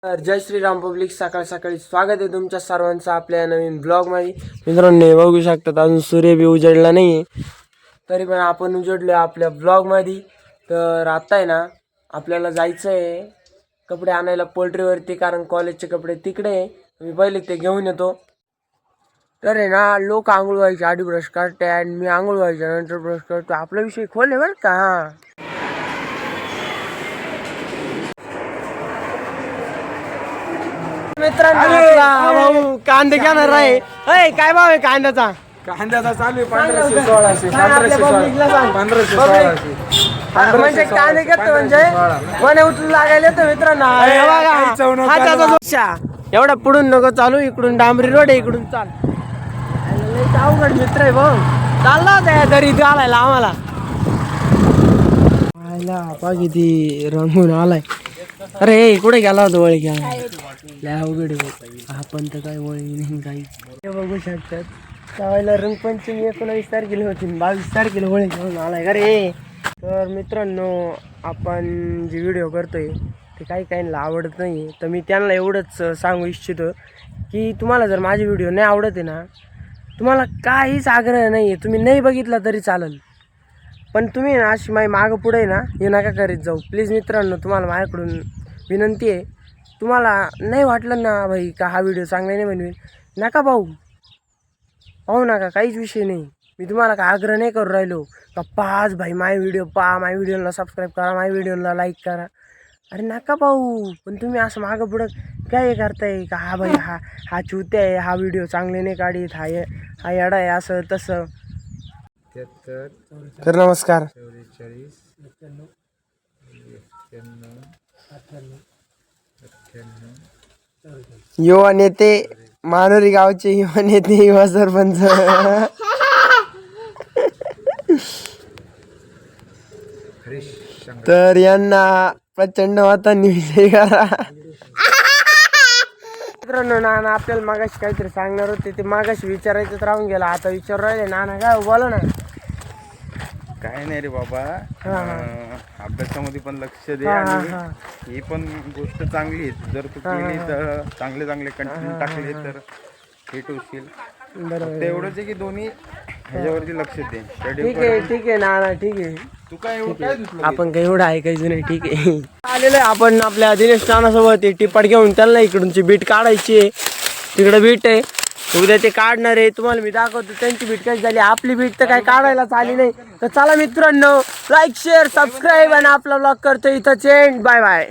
तर जय श्रीराम पब्लिक, सकाळी सकाळी स्वागत आहे तुमच्या सर्वांचं आपल्या नवीन ब्लॉगमध्ये. मित्रांनो, बघू शकतात अजून सूर्य बी उजडला नाही आहे, तरी पण आपण उजडलो आपल्या ब्लॉगमध्ये. तर आता आहे ना, आपल्याला जायचं आहे कपडे आणायला पोल्ट्रीवरती, कारण कॉलेजचे कपडे तिकडे आहे. मी पहिले ते घेऊन येतो. तर आहे ना, लोक आंघोळ व्हायच्या आधी ब्रश करते आणि मी आंघोळ व्हायच्या नंतर ब्रश करतो. आपला विषय खोल आहे बरं का. मित्रांनो, आपला भाऊ कांदे घेणार आहे. काय भाव आहे कांद्याचा? कांद्याचा चालू आहे 1500-1600 म्हणजे कांदे घेतो म्हणजे कोणी उचलून लागायला येतो मित्रांनो. एवढा पुढून नको चालू, इकडून डांबरी रोड आहे, इकडून चाल. अवघड मित्र आहे भाऊ, चालला होता घरी घालायला आम्हाला. किती रंगून आलाय. अरे कुठे गेला होता वळी घ्या, अवघड आपण तर काय वळी नाही काही. बघू शकतात त्यावेळेला रंगपंचमी 19 तारखेला होती, 22 तारखेला वळी घेऊन आलाय का रे. तर मित्रांनो, आपण जे व्हिडिओ करतोय ते काही काहींना आवडत नाही, तर मी त्यांना एवढंच सांगू इच्छितो की तुम्हाला जर माझे व्हिडिओ नाही आवडत आहे ना, तुम्हाला काहीच आग्रह नाही आहे, तुम्ही नाही बघितला तरी चालेल, पण तुम्ही ना अशी माझी मागं पुढे आहे ना हे नका करीत जाऊ प्लीज. मित्रांनो, तुम्हाला माझ्याकडून विनंती आहे, तुम्हाला नाही वाटलं ना भाई का हा व्हिडिओ चांगला नाही बनवेल, नका पाहू नका, काहीच विषय नाही. मी तुम्हाला का आग्रह नाही करू राहिलो का पाच भाई माझे व्हिडिओ पहा, माझ्या व्हिडिओला सबस्क्राईब करा, माझ्या व्हिडिओला लाईक करा. अरे नका पाहू, पण तुम्ही असं मागं पुढं काय हे करताय का हा भाई हा चुत्या आहे, हा व्हिडिओ चांगले नाही काढीत, हा येडा आहे, असं तसं. तर नमस्कार. युवा नेते, मानोरी गावचे युवा नेते, युवा सरपंच. तर यांना प्रचंड मतांनी विजयी करा. मित्रांनो, नाना आपल्याला मागाशी काहीतरी सांगणार होते, ते मागाशी विचारायचं राहून गेला, आता विचारू राहिले. नाना काय बोला ना. काय नाही रे बाबा, अभ्यासामध्ये पण लक्ष दे आणि ही पण गोष्ट चांगली आहे, जर तू केली तर चांगले चांगले कंटेंट टाकले तर हिट होशील. बरोबर, एवढंच आहे की दोन्ही ह्याच्यावरती लक्ष दे. ठीक आहे नाना, ठीक आहे. तू काय आपण काही एवढं ऐकायचं नाही, ठीक आहे. आलेलं आहे आपण आपल्या दिनेश नानासोबत टिपाट घेऊन, त्यांना इकडूनची बीट काढायची आहे, तिकडे बीट आहे, उद्या ते काढणार आहे, तुम्हाला मी दाखवतो त्यांची बीट कशी झाली. आपली बीट तर काही काढायलाच आली नाही. तर चला मित्रांनो, लाईक शेअर सबस्क्राईब आणि आपला ब्लॉग करतो इथं एंड. Bye bye.